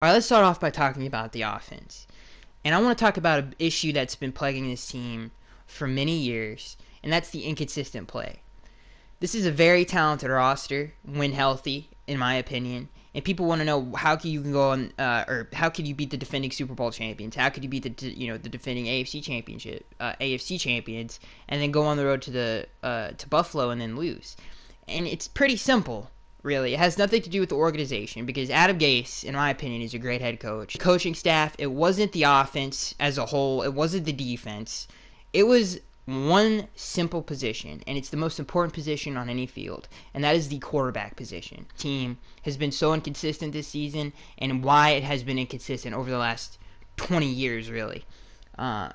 All right, let's start off by talking about the offense. And I want to talk about an issue that's been plaguing this team for many years, and that's the inconsistent play. This is a very talented roster when healthy, in my opinion. And people want to know how can you go on, or how can you beat the defending Super Bowl champions? How could you beat the defending AFC champions, and then go on the road to Buffalo and then lose? And it's pretty simple. Really, it has nothing to do with the organization because Adam Gase, in my opinion, is a great head coach. The coaching staff, it wasn't the offense as a whole, it wasn't the defense. It was one simple position, and it's the most important position on any field, and that is the quarterback position. The team has been so inconsistent this season, and why it has been inconsistent over the last 20 years, really. And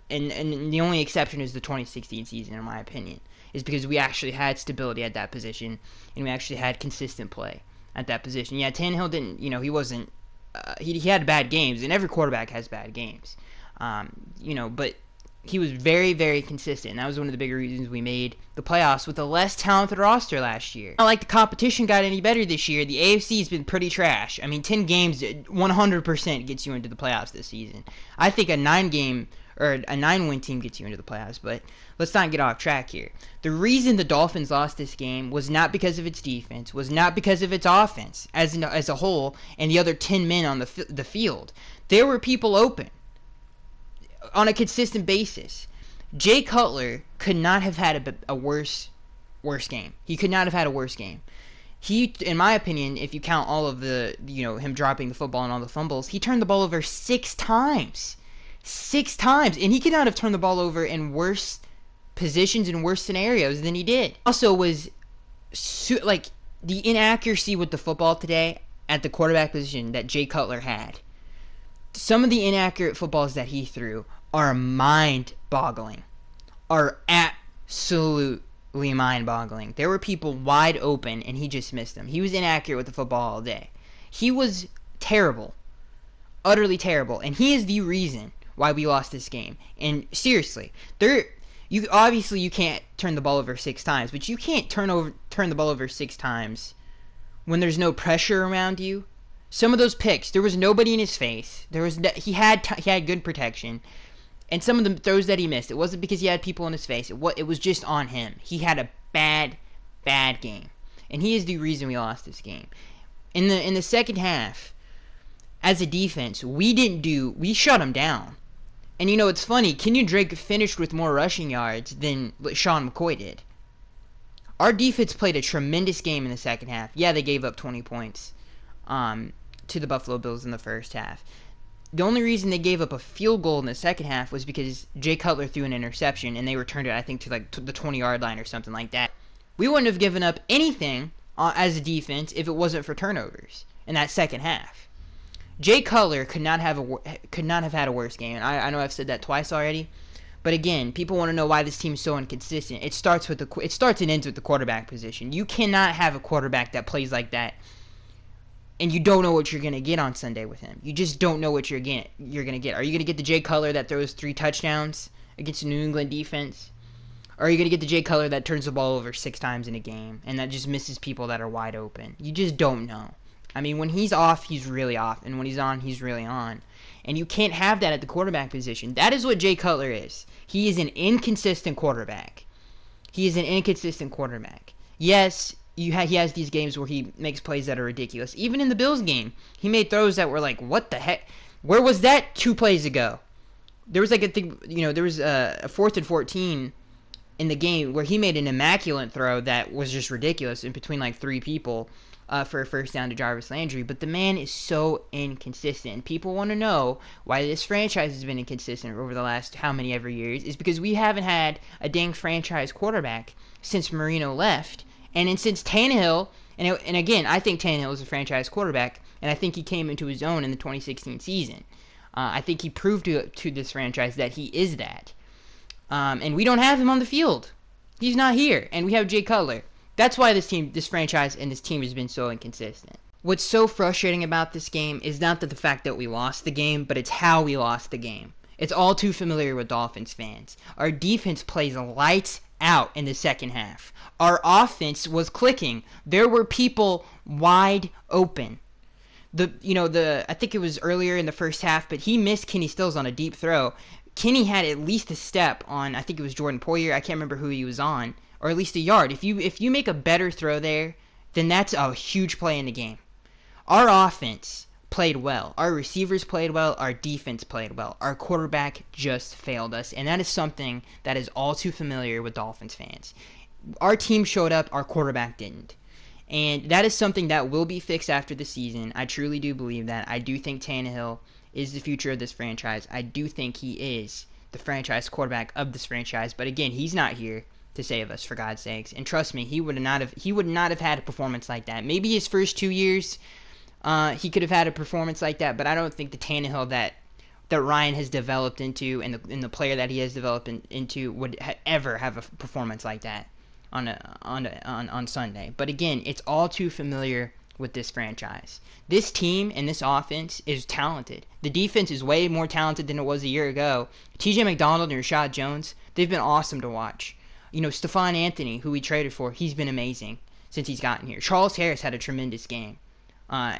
the only exception is the 2016 season, in my opinion, is because we actually had stability at that position, and we actually had consistent play at that position. Yeah, Tannehill didn't, he wasn't, he had bad games, and every quarterback has bad games, but he was very, very consistent, and that was one of the bigger reasons we made the playoffs with a less talented roster last year. Not like the competition got any better this year. The AFC has been pretty trash. I mean, 10 games, 100% gets you into the playoffs this season. I think a 9-win team gets you into the playoffs, but let's not get off track here. The reason the Dolphins lost this game was not because of its defense, was not because of its offense as a whole, and the other 10 men on the field. There were people open on a consistent basis. Jay Cutler could not have had a worse game. He could not have had a worse game. He, in my opinion, if you count all of the, him dropping the football and all the fumbles, he turned the ball over 6 times. 6 times. And he could not have turned the ball over in worse positions and worse scenarios than he did. Also was, the inaccuracy with the football today at the quarterback position that Jay Cutler had. Some of the inaccurate footballs that he threw are mind-boggling. Are absolutely mind-boggling. There were people wide open, and he just missed them. He was inaccurate with the football all day. He was terrible. Utterly terrible. And he is the reason why we lost this game. And seriously, you can't turn the ball over 6 times, but you can't turn the ball over 6 times when there's no pressure around you. Some of those picks, there was nobody in his face. He had good protection, and some of the throws that he missed, it wasn't because he had people in his face. It was just on him. He had a bad game, and he is the reason we lost this game. In the second half, as a defense, we shut him down. And it's funny. Kenyon Drake finished with more rushing yards than Sean McCoy did. Our defense played a tremendous game in the second half. Yeah, they gave up 20 points. To the Buffalo Bills in the first half. The only reason they gave up a field goal in the second half was because Jay Cutler threw an interception and they returned it, I think, to the 20-yard line or something like that. We wouldn't have given up anything as a defense if it wasn't for turnovers in that second half. Jay Cutler could not have had a worse game. And I know I've said that twice already, but again, people want to know why this team is so inconsistent. It starts and ends with the quarterback position. You cannot have a quarterback that plays like that, and you don't know what you're going to get on Sunday with him. You just don't know what you're going to get. Are you going to get the Jay Cutler that throws 3 touchdowns against the New England defense? Or are you going to get the Jay Cutler that turns the ball over 6 times in a game and that just misses people that are wide open? You just don't know. I mean, when he's off, he's really off. And when he's on, he's really on. And you can't have that at the quarterback position. That is what Jay Cutler is. He is an inconsistent quarterback. Yes, he has these games where he makes plays that are ridiculous. Even in the Bills game, he made throws that were like, what the heck? Where was that 2 plays ago? There was there was a 4th and 14 in the game where he made an immaculate throw that was just ridiculous in between 3 people for a first down to Jarvis Landry. But the man is so inconsistent. People want to know why this franchise has been inconsistent over the last how many ever years. Is because we haven't had a dang franchise quarterback since Marino left. And since Tannehill, and again, I think Tannehill is a franchise quarterback, and I think he came into his own in the 2016 season. I think he proved to this franchise that he is that. And we don't have him on the field. He's not here, and we have Jay Cutler. That's why this franchise and this team has been so inconsistent. What's so frustrating about this game is not the fact that we lost the game, but it's how we lost the game. It's all too familiar with Dolphins fans. Our defense plays lights out in the second half. Our offense was clicking. There were people wide open. I think it was earlier in the first half, but he missed Kenny Stills on a deep throw. Kenny had at least a step on, I think it was Jordan Poyer. I can't remember who he was on, or at least a yard. If you make a better throw there, then that's a huge play in the game. Our offense played well. Our receivers played well. Our defense played well. Our quarterback just failed us, and that is something that is all too familiar with Dolphins fans. Our team showed up. Our quarterback didn't. And that is something that will be fixed after the season. I truly do believe that. I do think Tannehill is the future of this franchise. I do think he is the franchise quarterback of this franchise. But again, he's not here to save us, for God's sakes. And trust me, he would not have had a performance like that. Maybe his first 2 years, he could have had a performance like that. But I don't think the Tannehill that Ryan has developed into and the player that he has developed into would ever have a performance like that on Sunday. But again, it's all too familiar with this franchise. This team and this offense is talented. The defense is way more talented than it was a year ago. TJ McDonald and Rashad Jones, they've been awesome to watch. Stephon Anthony, who we traded for, he's been amazing since he's gotten here. Charles Harris had a tremendous game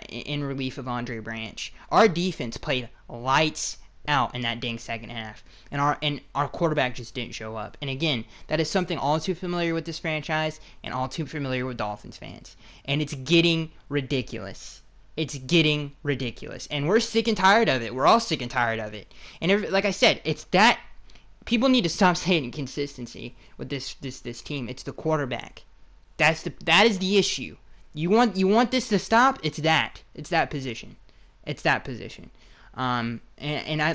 in relief of Andre Branch. Our defense played lights out in that dang second half, and our quarterback just didn't show up. And again, that is something all too familiar with this franchise and all too familiar with Dolphins fans, and it's getting ridiculous. It's getting ridiculous, and we're sick and tired of it. We're all sick and tired of it. And like I said, it's that people need to stop saying inconsistency with this team. It's the quarterback. That is the issue. You want this to stop? It's that position. It's that position. And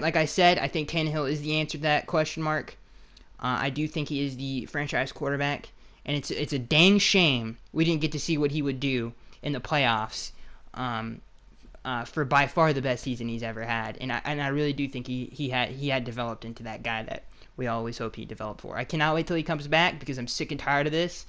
like I said, I think Tannehill is the answer to that question mark. I do think he is the franchise quarterback, and it's a dang shame we didn't get to see what he would do in the playoffs. For by far the best season he's ever had, and I really do think he had developed into that guy that we always hope he developed for. I cannot wait till he comes back because I'm sick and tired of this.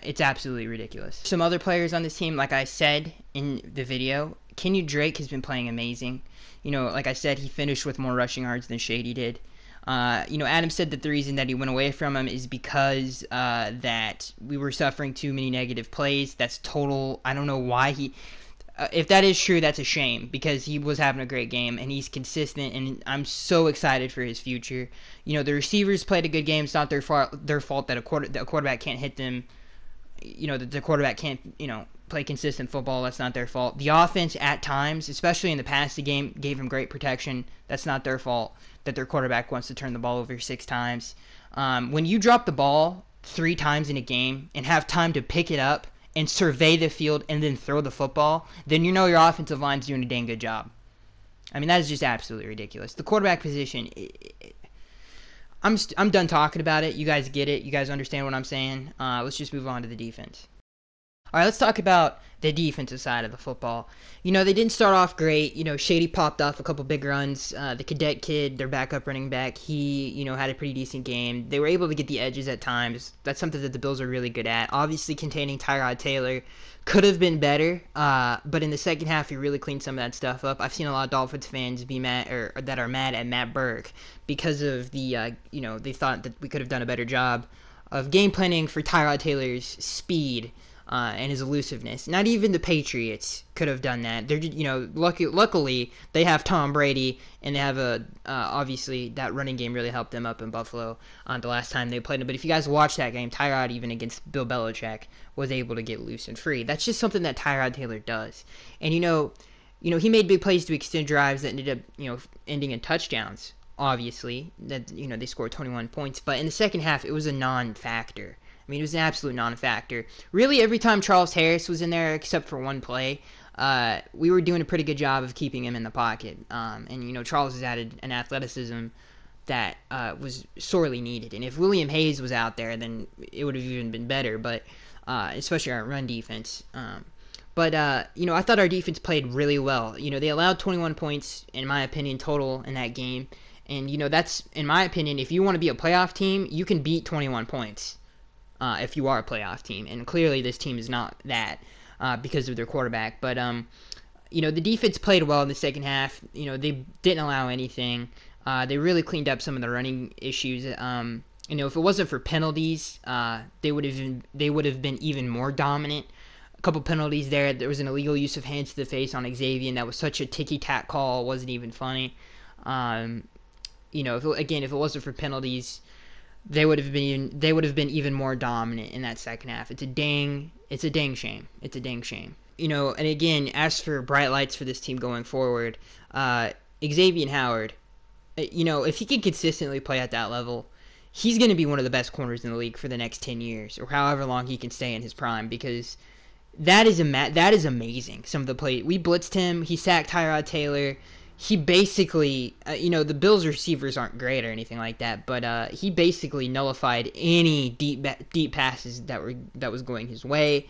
It's absolutely ridiculous. Some other players on this team, like I said in the video, Kenny Drake has been playing amazing. Like I said, he finished with more rushing yards than Shady did. Adam said that the reason that he went away from him is because that we were suffering too many negative plays. That's total. I don't know why he. If that is true, that's a shame because he was having a great game and he's consistent, and I'm so excited for his future. The receivers played a good game. It's not their fault that a quarterback can't hit them. That the quarterback can't play consistent football. That's not their fault. The offense at times, especially in the passing game, gave him great protection. That's not their fault that their quarterback wants to turn the ball over 6 times. When you drop the ball 3 times in a game and have time to pick it up and survey the field and then throw the football, then your offensive line's doing a dang good job. I mean, that is just absolutely ridiculous. The quarterback position, I'm done talking about it. You guys get it. You guys understand what I'm saying. Let's just move on to the defense. All right, let's talk about the defensive side of the football. They didn't start off great. Shady popped off a couple big runs. The cadet kid, their backup running back, he, had a pretty decent game. They were able to get the edges at times. That's something that the Bills are really good at. Obviously, containing Tyrod Taylor could have been better, but in the second half, he really cleaned some of that stuff up. I've seen a lot of Dolphins fans be mad, or that are mad at Matt Burke because of the, they thought that we could have done a better job of game planning for Tyrod Taylor's speed. And his elusiveness. Not even the Patriots could have done that. They're, luckily they have Tom Brady, and they have obviously that running game really helped them up in Buffalo the last time they played him. But if you guys watch that game, Tyrod, even against Bill Belichick, was able to get loose and free. That's just something that Tyrod Taylor does. And he made big plays to extend drives that ended up ending in touchdowns. Obviously, that they scored 21 points, but in the second half it was a non-factor. I mean, it was an absolute non-factor. Really, every time Charles Harris was in there, except for one play, we were doing a pretty good job of keeping him in the pocket. And Charles has added an athleticism that was sorely needed. And if William Hayes was out there, then it would have even been better. But especially our run defense. But I thought our defense played really well. They allowed 21 points, in my opinion, total in that game. And that's, in my opinion, if you want to be a playoff team, you can beat 21 points. If you are a playoff team. And clearly this team is not that because of their quarterback. But, the defense played well in the second half. They didn't allow anything. They really cleaned up some of the running issues. If it wasn't for penalties, they would have been even more dominant. a couple penalties there. There was an illegal use of hands to the face on Xavier, and that was such a ticky-tack call. It wasn't even funny. If it wasn't for penalties, they would have been even more dominant in that second half. It's a dang shame. It's a dang shame. And again, as for bright lights for this team going forward, Xavier Howard, if he can consistently play at that level, he's going to be one of the best corners in the league for the next 10 years or however long he can stay in his prime, because that is amazing. Some of the play, we blitzed him, he sacked Tyrod Taylor. He basically, the Bills receivers aren't great or anything like that, but he basically nullified any deep passes that was going his way.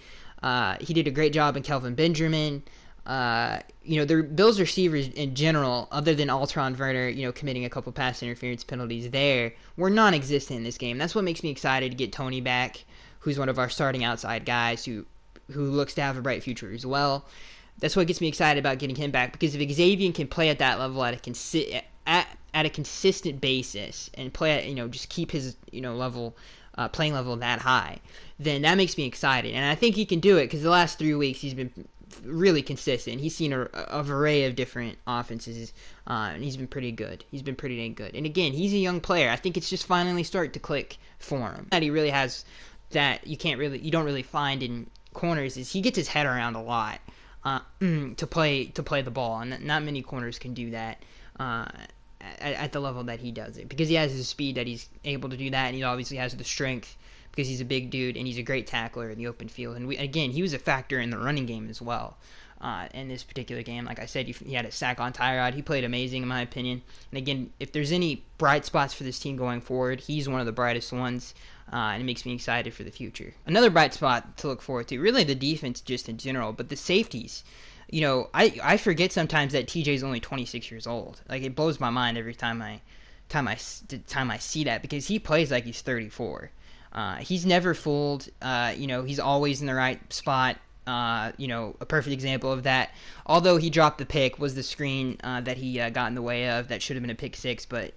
He did a great job in Kelvin Benjamin. The Bills receivers in general, other than Altron Werner, committing a couple pass interference penalties there, were non-existent in this game. That's what makes me excited to get Tony back, who's one of our starting outside guys who looks to have a bright future as well. That's what gets me excited about getting him back, because if Xavier can play at that level at a consistent basis and play at, just keep his level, playing level that high, then that makes me excited. And I think he can do it, because the last 3 weeks he's been really consistent. He's seen an array of different offenses, and he's been pretty good. He's been pretty dang good. And again, he's a young player. I think it's just finally starting to click for him. That he really has, that you don't really find in corners, is he gets his head around a lot to play the ball, and not many corners can do that at the level that he does it, because he has the speed that he's able to do that, and he obviously has the strength because he's a big dude and he's a great tackler in the open field. And he was a factor in the running game as well. In this particular game, like I said, he had a sack on Tyrod. He played amazing in my opinion. And again, if there's any bright spots for this team going forward, he's one of the brightest ones. And it makes me excited for the future. Another bright spot to look forward to, really the defense just in general, but the safeties. I forget sometimes that TJ's only 26 years old. Like, it blows my mind every time I see that, because he plays like he's 34. He's never fooled. He's always in the right spot. A perfect example of that, although he dropped the pick, was the screen that he got in the way of. That should have been a pick six, but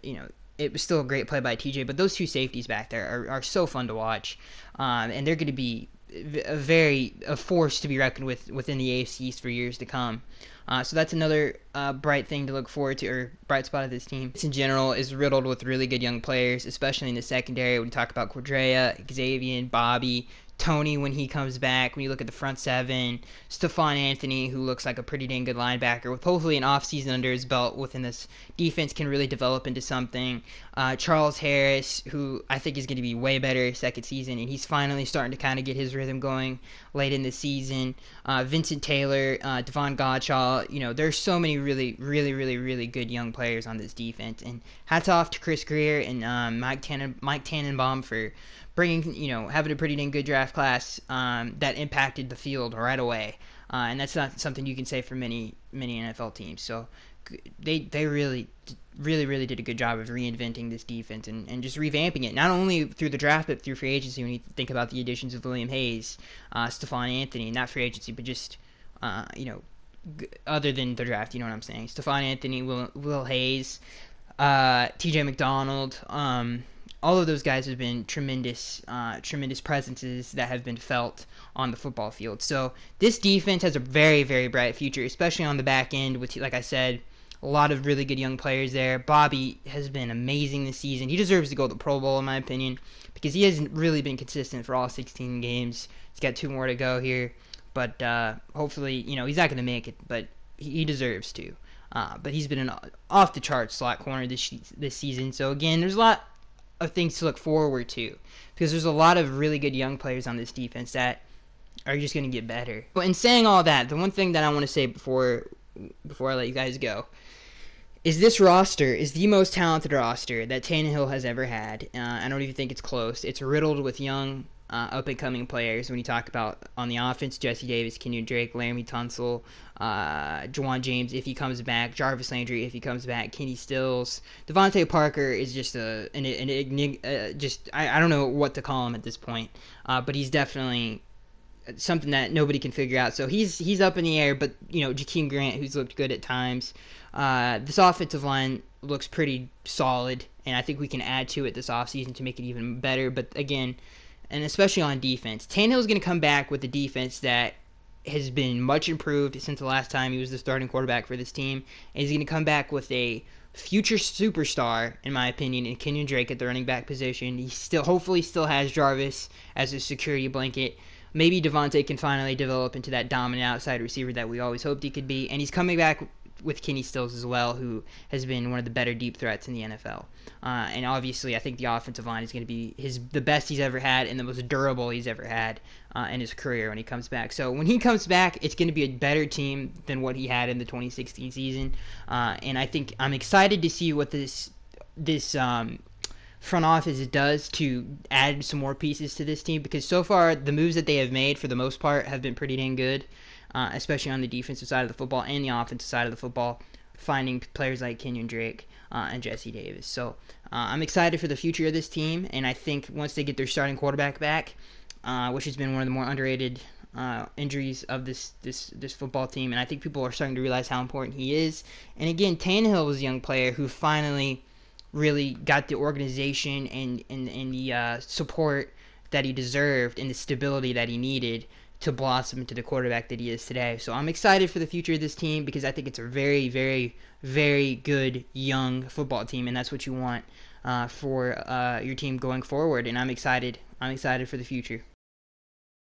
it was still a great play by TJ. But those two safeties back there are so fun to watch, and they're going to be a force to be reckoned with within the AFC East for years to come. So that's another bright thing to look forward to, or bright spot of this team. In general, is riddled with really good young players, especially in the secondary. When you talk about Cordrea, Xavier, Bobby, Tony when he comes back. When you look at the front seven, Stephon Anthony, who looks like a pretty dang good linebacker, with hopefully an offseason under his belt within this defense, can really develop into something. Charles Harris, who I think is going to be way better second season, and he's finally starting to kind of get his rhythm going late in the season. Vincent Taylor, Devon Godshaw, there's so many really, really, really, really good young players on this defense. And hats off to Chris Greer and Mike Tannenbaum for having a pretty dang good draft class that impacted the field right away. And that's not something you can say for many NFL teams. So they really, really, really did a good job of reinventing this defense and just revamping it, not only through the draft, but through free agency. When you think about the additions of William Hayes, Stephon Anthony, not free agency, but just, other than the draft, you know what I'm saying? Stephon Anthony, Will Hayes, TJ McDonald, all of those guys have been tremendous presences that have been felt on the football field. So this defense has a very, very bright future, especially on the back end with, like I said, a lot of really good young players there. Bobby has been amazing this season. He deserves to go to the Pro Bowl, in my opinion, because he hasn't really been consistent for all 16 games. He's got 2 more to go here, but hopefully, he's not going to make it, but he deserves to. But he's been an off-the-charts slot corner this season. So again, there's a lot of things to look forward to, because there's a lot of really good young players on this defense that are just going to get better. But in saying all that, the one thing that I want to say before I let you guys go is this roster is the most talented roster that Tannehill has ever had. I don't even think it's close. It's riddled with young, up-and-coming players. When you talk about on the offense, Jesse Davis, Kenyon Drake, Laramie Tunsil, Juwan James if he comes back, Jarvis Landry if he comes back, Kenny Stills. Devontae Parker is just I don't know what to call him at this point, but he's definitely something that nobody can figure out. So he's up in the air, but Jakeem Grant, who's looked good at times. This offensive line looks pretty solid, and I think we can add to it this offseason to make it even better. But again, and especially on defense, Tannehill's going to come back with a defense that has been much improved since the last time he was the starting quarterback for this team. And he's going to come back with a future superstar, in my opinion, in Kenyon Drake at the running back position. He hopefully still has Jarvis as a security blanket. Maybe Devontae can finally develop into that dominant outside receiver that we always hoped he could be. And he's coming back with Kenny Stills as well, who has been one of the better deep threats in the NFL. And obviously, I think the offensive line is going to be the best he's ever had and the most durable he's ever had in his career when he comes back. So when he comes back, it's going to be a better team than what he had in the 2016 season. And I think I'm excited to see what this front office does to add some more pieces to this team, because so far the moves that they have made for the most part have been pretty dang good. Especially on the defensive side of the football and the offensive side of the football, finding players like Kenyon Drake and Jesse Davis. So I'm excited for the future of this team, and I think once they get their starting quarterback back, which has been one of the more underrated injuries of this football team, and I think people are starting to realize how important he is. And again, Tannehill was a young player who finally really got the organization and the support that he deserved and the stability that he needed to blossom into the quarterback that he is today. So I'm excited for the future of this team, because I think it's a very, very, very good young football team, and that's what you want for your team going forward. And I'm excited. I'm excited for the future.